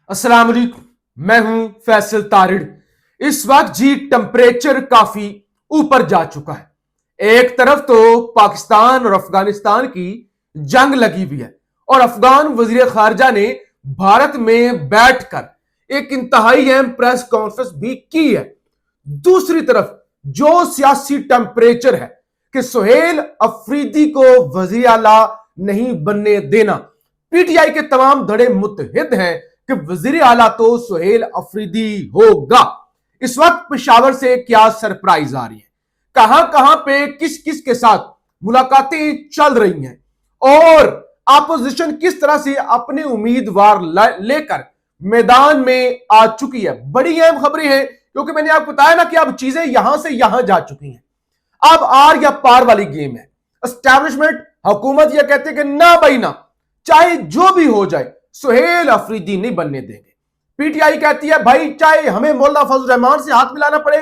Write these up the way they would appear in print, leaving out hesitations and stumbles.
अस्सलाम वालेकुम, मैं हूं फैसल तारिड़। इस वक्त जी टेम्परेचर काफी ऊपर जा चुका है। एक तरफ तो पाकिस्तान और अफगानिस्तान की जंग लगी हुई है और अफगान वजीर खारजा ने भारत में बैठकर एक इंतहाई अहम प्रेस कॉन्फ्रेंस भी की है। दूसरी तरफ जो सियासी टेम्परेचर है कि सुहेल अफरीदी को वजीर आला नहीं बनने देना, पीटीआई के तमाम धड़े मुत्तहिद हैं कि वजीर आला तो सुहेल अफरीदी होगा। इस वक्त पेशावर से क्या सरप्राइज आ रही है, कहां कहां पे किस किस के साथ मुलाकातें चल रही हैं और अपोजिशन किस तरह से अपने उम्मीदवार लेकर मैदान में आ चुकी है। बड़ी अहम खबरें हैं क्योंकि मैंने आपको बताया ना कि अब चीजें यहां से यहां जा चुकी हैं। अब आर या पार वाली गेम है। एस्टैब्लिशमेंट हुकूमत यह कहते हैं कि ना भाई ना, चाहे जो भी हो जाए सुहेल अफरीदी नहीं बनने देंगे। पीटीआई कहती है भाई चाहे हमें मौलाना फजल रहमान से हाथ मिलाना पड़े,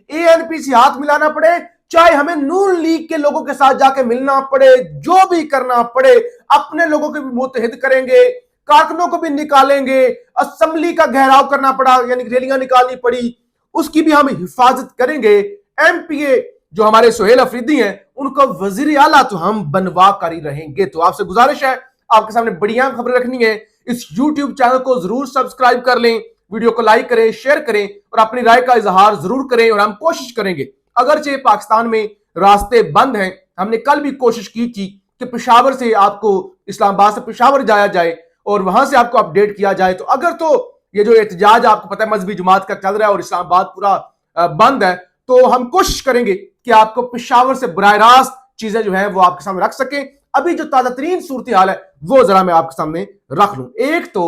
एएनपी से हाथ मिलाना पड़े, चाहे हमें नून लीग के लोगों के साथ जाके मिलना पड़े, जो भी करना पड़े, अपने लोगों को भी मुतहिद करेंगे, कारकुनों को भी निकालेंगे, असेंबली का घेराव करना पड़ा यानी रैलियां निकालनी पड़ी, उसकी भी हम हिफाजत करेंगे। एमपीए जो हमारे सुहेल अफरीदी हैं उनको वजीर आला तो हम बनवा कर ही रहेंगे। तो आपसे गुजारिश है, आपके सामने बढ़िया खबरें रखनी है, इस यूट्यूब चैनल को जरूर सब्सक्राइब कर लें, वीडियो को लाइक करें, शेयर करें और अपनी राय का इजहार जरूर करें। और हम कोशिश करेंगे, अगरचे पाकिस्तान में रास्ते बंद हैं, हमने कल भी कोशिश की थी कि पेशावर से आपको, इस्लामाबाद से पेशावर जाया जाए और वहां से आपको अपडेट किया जाए। तो अगर तो ये जो एहतजाज आपको पता है मजहबी जमात का चल रहा है और इस्लामाबाद पूरा बंद है, तो हम कोशिश करेंगे कि आपको पेशावर से बराह रास्त चीजें जो है वो आपके सामने रख सकें। अभी जो ताजा तरीन सूरत हाल है वो जरा मैं आपके सामने रख लूं। एक तो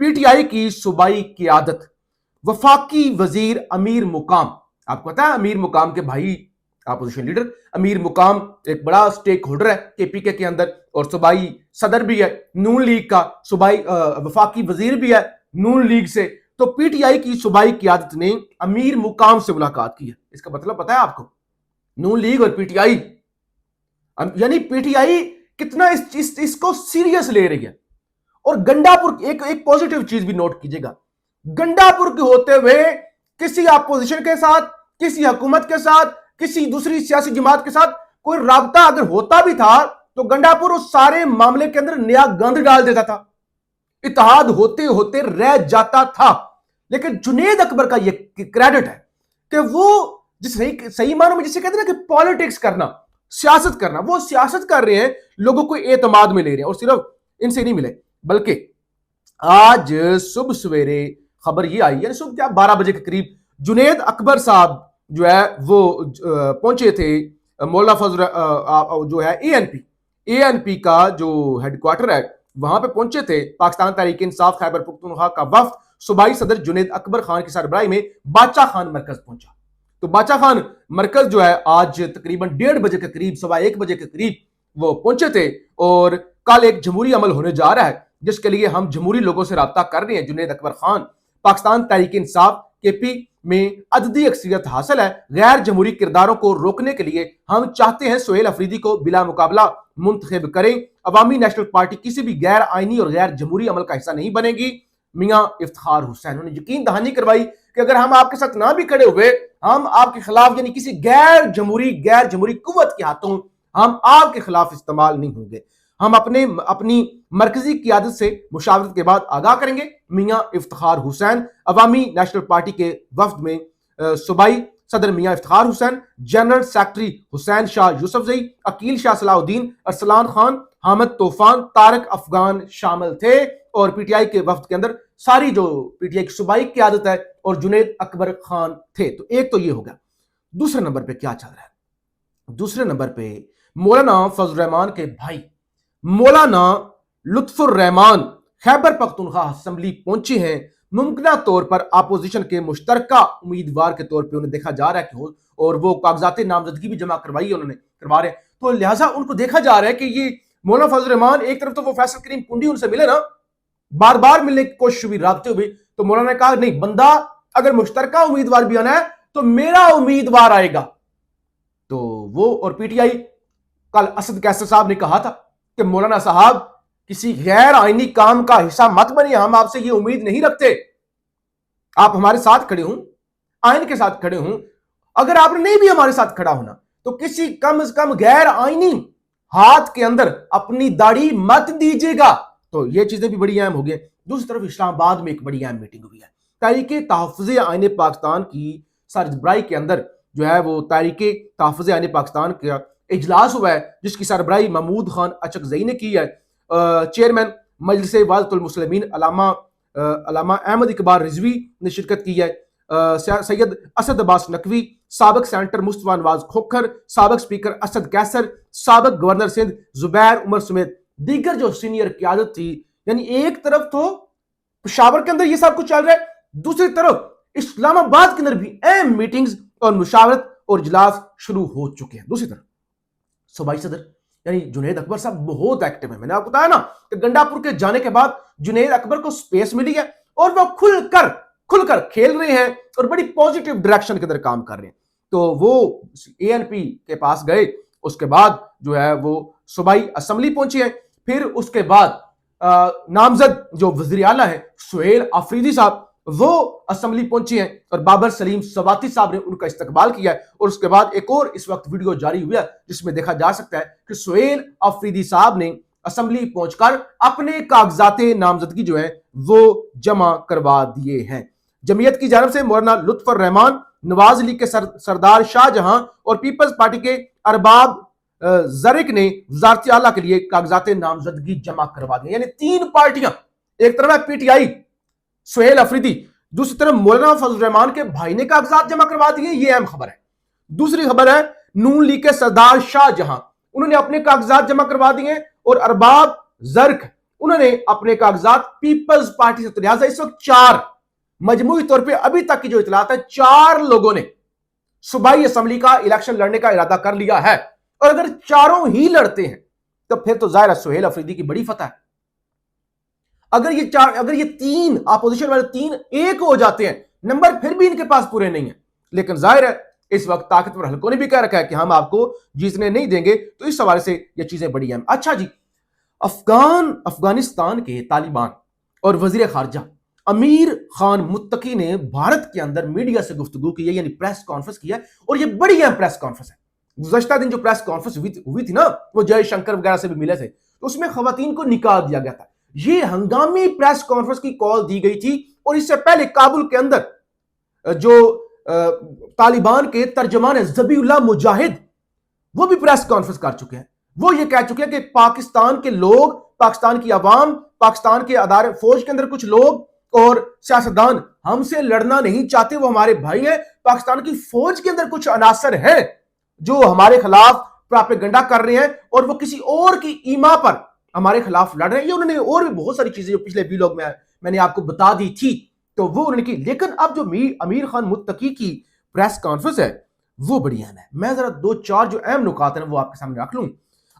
पीटीआई की सूबाई क़ियादत, वफाकी वजीर अमीर मुकाम, आपको पता है अमीर मुकाम के भाई अपोजिशन लीडर अमीर मुकाम एक बड़ा स्टेक होल्डर है केपीके के अंदर और सूबाई सदर भी है नून लीग का, सूबाई वफाकी वजीर भी है नून लीग से। तो पीटीआई की सूबाई क़ियादत ने अमीर मुकाम से मुलाकात की है। इसका मतलब पता है आपको, नून लीग और पीटीआई, यानी पीटीआई कितना इसको सीरियस ले रही है। और गंडापुर, एक पॉजिटिव चीज भी नोट कीजिएगा, गंडापुर के होते हुए किसी अपोजिशन के साथ, किसी हुकूमत के साथ, किसी दूसरी सियासी जमात के साथ कोई राबता अगर होता भी था तो गंडापुर उस सारे मामले के अंदर नया गंध डाल देता था, इत्तेहाद होते होते रह जाता था। लेकिन जुनेद अकबर का यह क्रेडिट है कि वो जिस सही मानों में जिसे कहते हैं ना कि पॉलिटिक्स करना, सियासत करना, वो सियासत कर रहे हैं, लोगों को एतमाद में ले रहे हैं। और सिर्फ इनसे नहीं मिले, बल्कि आज सुबह सवेरे खबर ये आई है, सुबह क्या 12 बजे के करीब जुनेद अकबर साहब जो है वो पहुंचे थे मौलाना फजल जो है एएनपी का जो हेडक्वार्टर है वहां पे पहुंचे थे। पाकिस्तान तहरीक इंसाफ खैबर पख्तूनख्वा का वफ्द सूबाई सदर जुनेद अकबर खान की सरबराही में बादशाह खान मरकज पहुंचा। तो बादशाह खान मरकज जो है आज तकरीबन 1:30 बजे के करीब, 1:15 बजे के करीब वो पहुंचे थे। और कल एक जमहूरी अमल होने जा रहा है जिसके लिए हम जमहूरी लोगों से राब्ता कर रहे हैं। जुनेद अकबर खान, पाकिस्तान तहरीक इंसाफ केपी में अददी अक्सरियत हासिल है, गैर जमहूरी किरदारों को रोकने के लिए हम चाहते हैं सुहेल अफरीदी को बिला मुकाबला मुंतखब करें। अवामी नेशनल पार्टी किसी भी गैर आईनी और गैर जमहूरी अमल का हिस्सा नहीं बनेगी। मियां इफ्तिखार हुसैन ने यकीन दहानी करवाई कि अगर हम आपके साथ ना भी खड़े हुए, हम आपके खिलाफ यानी किसी गैर जमहूरी कुव्वत के हाथों हम आपके खिलाफ इस्तेमाल नहीं होंगे। हम अपनी मरकजी क़ियादत से मुशावरत के बाद आगाह करेंगे। मियां इफ्तिखार हुसैन, अवामी नेशनल पार्टी के वफ्द में सूबाई सदर मियां इफ्तिखार हुसैन, जनरल सेक्रेटरी हुसैन शाह यूसुफजई, अकील शाह सलाउद्दीन, अरसलान खान, हामिद तूफान, तारक अफगान शामिल थे। और पीटीआई के वफ्द के अंदर सारी जो पीटीआई की सूबाई क़ियादत है और जुनेद अकबर खान थे। तो एक तो ये हो गया। दूसरे नंबर पे क्या चल रहा है? दूसरे नंबर पे मौलाना फजल रहमान के भाई मौलाना लुत्फुर रहमान खैबर पख्तूनख्वा असेंबली पहुंचे हैं। मुमकिन तौर पर अपोजिशन के मुश्तरका उम्मीदवार के तौर पे उन्हें देखा जा रहा है कि और वो कागजात नामजदगी भी जमा करवाई है, उन्होंने करवा रहे हैं। तो लिहाजा उनको देखा जा रहा है कि ये मौलाना फजल रहमान, एक तरफ तो वो फैसल करीम कुंडी उनसे मिले ना, बार बार मिलने की कोशिश हुई, राब्ते हुए, तो मौलाना ने कहा नहीं, बंदा अगर मुश्तरका उम्मीदवार भी आना है तो मेरा उम्मीदवार आएगा। तो वो और पीटीआई, कल असद कैसर साहब ने कहा था कि मौलाना साहब किसी गैर आईनी काम का हिस्सा मत बनिए, हम आपसे ये उम्मीद नहीं रखते। आप हमारे साथ खड़े हों, आइन के साथ खड़े हों। अगर आपने नहीं भी हमारे साथ खड़ा होना तो किसी कम से कम गैर आईनी हाथ के अंदर अपनी दाढ़ी मत दीजिएगा। तो ये चीजें भी बड़ी अहम हो गई। दूसरी तरफ इस्लामाबाद में एक बड़ी अहम मीटिंग हुई है। तहरीके तहफ़्फ़ुज़ आइन पाकिस्तान की सरबराही के अंदर जो है वो तहरीके तहफ़्फ़ुज़ आइन पाकिस्तान का इजलास हुआ है, जिसकी सरबराही महमूद खान अचकज़ई ने की है। चेयरमैन मजलिस वाज़तुल मुस्लिमीन अल्लामा अहमद इकबाल रिजवी ने शिरकत की है। सैयद असद अब्बास नकवी, साबिक सेनेटर मुस्तफा नवाज खोखर, साबिक स्पीकर असद कैसर, साबिक गवर्नर सिंध जुबैर उमर समेत दीगर जो सीनियर क़यादत थी। यानी एक तरफ तो पेशावर के अंदर ये सब कुछ चल रहा है, दूसरी तरफ इस्लामाबाद के अंदर भी अहम मीटिंग्स और मुशावरत और इजलास शुरू हो चुके हैं। दूसरी तरफ सूबाई सदर यानी जुनैद अकबर साहब बहुत एक्टिव है। मैंने आपको बताया ना कि गंडापुर के जाने के बाद जुनैद अकबर को स्पेस मिली है और वो खुलकर खेल रहे हैं और बड़ी पॉजिटिव डायरेक्शन के अंदर काम कर रहे हैं। तो वो एएनपी के पास गए, उसके बाद जो है वो सूबाई असेंबली पहुंची है। फिर उसके बाद नामजद जो वज़ीर आला है सुहेल अफरीदी साहब, वो असेंबली पहुंची हैं और बाबर सलीम सवाती साहब ने उनका इस्तकबाल किया है। और उसके बाद एक और इस वक्त वीडियो जारी हुआ है जिसमें देखा जा सकता है कि सुहेल अफरीदी साहब ने असेंबली पहुंचकर अपने कागजात नामजदगी जो है वो जमा करवा दिए हैं। जमीयत की जानब से मौलाना लुत्फुर रहमान, नवाज लीग के सरदार शाहजहां और पीपल्स पार्टी के अरबाब जरिक ने वज़ारत आला के लिए कागजात नामजदगी जमा करवा दिए। यानी तीन पार्टियां, एक तरफ है पीटीआई सुहेल अफरीदी, दूसरी तरफ मौलाना फजल रहमान के भाई ने कागजात जमा करवा दिए, ये अहम खबर है। दूसरी खबर है नून लीग के सरदार शाहजहां, उन्होंने अपने कागजात जमा करवा दिए और अरबाब जर्क उन्होंने अपने कागजात पीपल्स पार्टी से। तो लिहाजा इस वक्त चार, मजमूई तौर पे अभी तक की जो इतलात है, चार लोगों ने सूबाई असेंबली का इलेक्शन लड़ने का इरादा कर लिया है। और अगर चारों ही लड़ते हैं तो फिर तो जाहिर है सुहेल अफरीदी की बड़ी फतह है। अगर ये तीन अपोजिशन वाले तीन एक हो जाते हैं, नंबर फिर भी इनके पास पूरे नहीं है। लेकिन जाहिर है इस वक्त ताकतवर हलकों ने भी कह रखा है कि हम आपको जीतने नहीं देंगे। तो इस हवाले से ये चीजें बड़ी हैं। अच्छा जी, अफगानिस्तान के तालिबान और वजीर खारजा अमीर खान मुत्तकी ने भारत के अंदर मीडिया से गुफ्तगू की है, यानी प्रेस कॉन्फ्रेंस की है। और ये बड़ी अहम प्रेस कॉन्फ्रेंस है। गुज़श्ता दिन जो प्रेस कॉन्फ्रेंस हुई थी ना, वो जयशंकर वगैरह से भी मिले थे, तो उसमें खवातीन को निकाह दिया गया था। ये हंगामी प्रेस कॉन्फ्रेंस की कॉल दी गई थी। और इससे पहले काबुल के अंदर जो तालिबान के तर्जमान ज़बीउल्लाह मुजाहिद, वो भी प्रेस कॉन्फ्रेंस कर चुके हैं। वो ये कह चुके हैं कि पाकिस्तान के लोग, पाकिस्तान की आवाम, पाकिस्तान के अदारे, फौज के अंदर कुछ लोग और सियासतदान हमसे लड़ना नहीं चाहते, वो हमारे भाई हैं। पाकिस्तान की फौज के अंदर कुछ अनासर हैं जो हमारे खिलाफ प्रोपेगेंडा कर रहे हैं और वो किसी और की ईमा पर हमारे खिलाफ लड़ रहे हैं। ये उन्होंने और भी बहुत सारी चीजें जो पिछले व्लॉग में मैंने आपको बता दी थी, तो वो उन्होंने की। लेकिन अब जो अमीर खान मुत्तकी की प्रेस कॉन्फ्रेंस है वो बड़ी अहम है। मैं जरा दो चार जो अहम नुकात है वो आपके सामने रख लूं।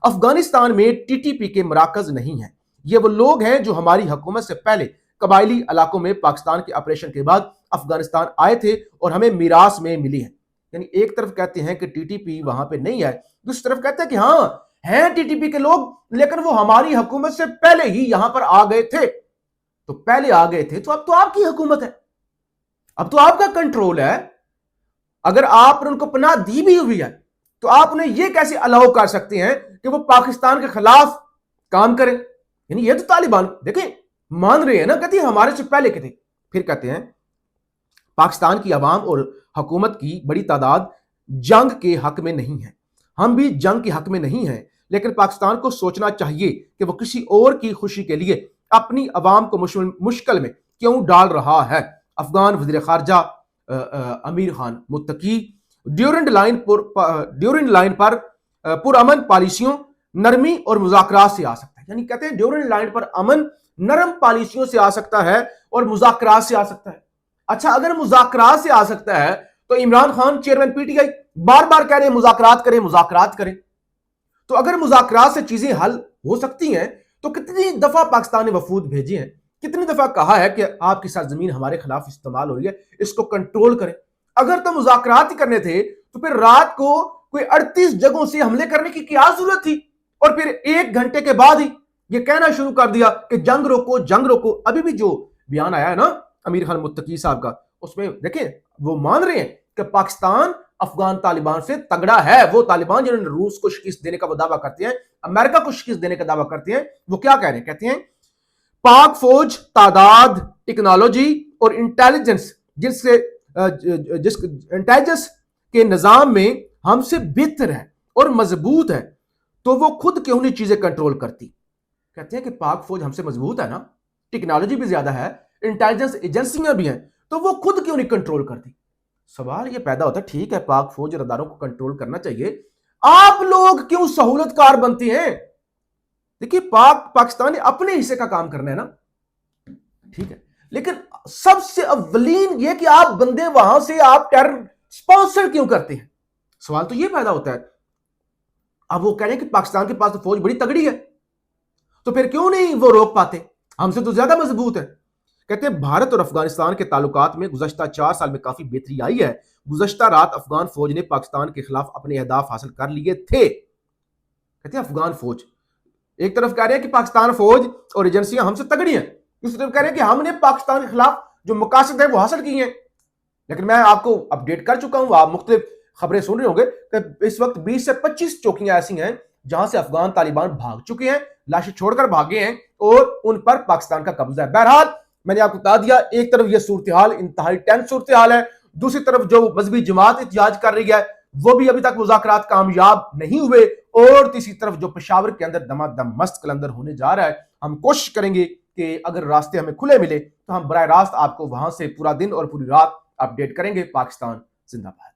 अफगानिस्तान में टीटीपी के मराकज नहीं है। ये वो लोग हैं जो हमारी हुकूमत से पहले कबायली इलाकों में पाकिस्तान के ऑपरेशन के बाद अफगानिस्तान आए थे और हमें मीरास में मिली है। यानी एक तरफ कहते हैं कि टीटीपी वहां पे नहीं है, दूसरी तरफ कहते हैं कि हाँ हैं टीटीपी के लोग, लेकिन वो हमारी हुकूमत से पहले ही यहां पर आ गए थे। तो पहले आ गए थे तो अब तो आपकी हुकूमत है, अब तो आपका कंट्रोल है। अगर आपने उनको पनाह दी भी हुई है तो आप उन्हें यह कैसे अलाउ कर सकते हैं कि वो पाकिस्तान के खिलाफ काम करें? यानी ये तो तालिबान देखें मान रहे हैं ना, कहते हैं हमारे से पहले के थे। फिर कहते हैं पाकिस्तान की आवाम और हुकूमत की बड़ी तादाद जंग के हक में नहीं है, हम भी जंग के हक में नहीं हैं, लेकिन पाकिस्तान को सोचना चाहिए कि वो किसी और की खुशी के लिए अपनी आवाम को मुश्किल में क्यों डाल रहा है। अफगान वज़ीर खारजा अमीर खान मुत्तकी ड्यूरिंग लाइन पर पुरअमन पॉलिसियों, नरमी और मुज़ाकरात से आ सकता है। यानी कहते हैं ड्यूरिंग लाइन पर अमन नरम पॉलिसियों से आ सकता है और मुज़ाकरात से आ सकता है। अच्छा, अगर मुज़ाकरात से आ सकता है तो इमरान खान चेयरमैन पीटीआई बार बार कह रहे हैं मुज़ाकरात करें। तो अगर मुज़ाकरात से चीजें हल हो सकती हैं तो कितनी दफा पाकिस्तान ने वफूद भेजे हैं, कितनी दफा कहा है कि आपकी सरजमीन हमारे खिलाफ इस्तेमाल हो रही है, इसको कंट्रोल करें। अगर तो मुज़ाकरात ही करने थे तो फिर रात को कोई 38 जगहों से हमले करने की क्या जरूरत थी? और फिर 1 घंटे के बाद ही یہ کہنا شروع کر دیا کہ جنگ روکو جنگ روکو. ابھی بھی جو بیان آیا ہے نا امیر خان متقی صاحب کا, اس میں دیکھیں وہ مان رہے ہیں کہ پاکستان افغان طالبان سے تگڑا ہے. وہ طالبان جنہوں نے روس کو شکست دینے کا وہ دعویٰ کرتے ہیں, امریکہ کو شکست دینے کا دعویٰ کرتے ہیں, وہ کیا کہہ رہے ہیں؟ کہتے ہیں پاک فوج تعداد, ٹیکنالوجی اور انٹیلیجنس جس انٹیلیجنس کے نظام میں ہم سے بہتر ہے اور مضبوط ہے, تو وہ خود کیوں نہیں چیزیں کنٹرول کرتی. کہتے ہیں کہ پاک فوج ہم سے مضبوط ہے نا, ٹیکنالوجی بھی زیادہ ہے, انٹیلیجنس ایجنسیاں بھی ہیں, تو وہ خود کیوں نہیں کنٹرول کرتی. سوال یہ پیدا ہوتا ہے ٹھیک ہے پاک فوج راداروں کو کنٹرول کرنا چاہیے, آپ لوگ کیوں سہولت کار بنتے ہیں؟ دیکھیے پاکستان نے اپنے حصے کا کام کرنا ہے نا, ٹھیک ہے, لیکن سب سے اولین یہ کہ آپ بندے وہاں سے آپ ٹیرر سپانسر کیوں کرتے ہیں. سوال تو یہ پیدا ہوتا ہے. اب وہ کہہ رہے ہیں کہ پاکستان کے پاس تو فوج بڑی تگڑی ہے, تو پھر کیوں نہیں وہ روک پاتے, ہم سے تو زیادہ مضبوط ہے. کہتے ہیں بھارت اور افغانستان کے تعلقات میں گزشتہ 4 سال میں کافی بہتری آئی ہے. گزشتہ رات افغان فوج نے پاکستان کے خلاف اپنے اہداف حاصل کر لیے تھے. کہتے ہیں افغان فوج ایک طرف کہہ رہے ہیں کہ پاکستان فوج اور ایجنسیاں ہم سے تگڑی ہیں, دوسری طرف کہہ رہے ہیں کہ ہم نے پاکستان کے خلاف جو مقاصد ہیں وہ حاصل کی ہیں. لیکن میں آپ کو اپڈیٹ کر چکا ہوں, آپ مختلف خبریں سن رہے ہوں گے کہ اس وقت 20 سے 25 چوکیاں ایسی ہیں جہاں سے افغان طالبان بھاگ چکے ہیں, لاشیں چھوڑ کر بھاگے ہیں اور ان پر پاکستان کا قبضہ ہے. بہرحال میں نے آپ کو بتا دیا, ایک طرف یہ صورتحال انتہائی ٹینس صورتحال ہے, دوسری طرف جو مذہبی جماعت احتجاج کر رہی ہے وہ بھی ابھی تک مذاکرات کامیاب نہیں ہوئے, اور تیسری طرف جو پشاور کے اندر دمادم مست قلندر ہونے جا رہا ہے. ہم کوشش کریں گے کہ اگر راستے ہمیں کھلے ملے تو ہم براہ راست آپ کو وہاں سے پورا دن اور پوری رات اپڈیٹ کریں گے. پاکستان زندہ باد.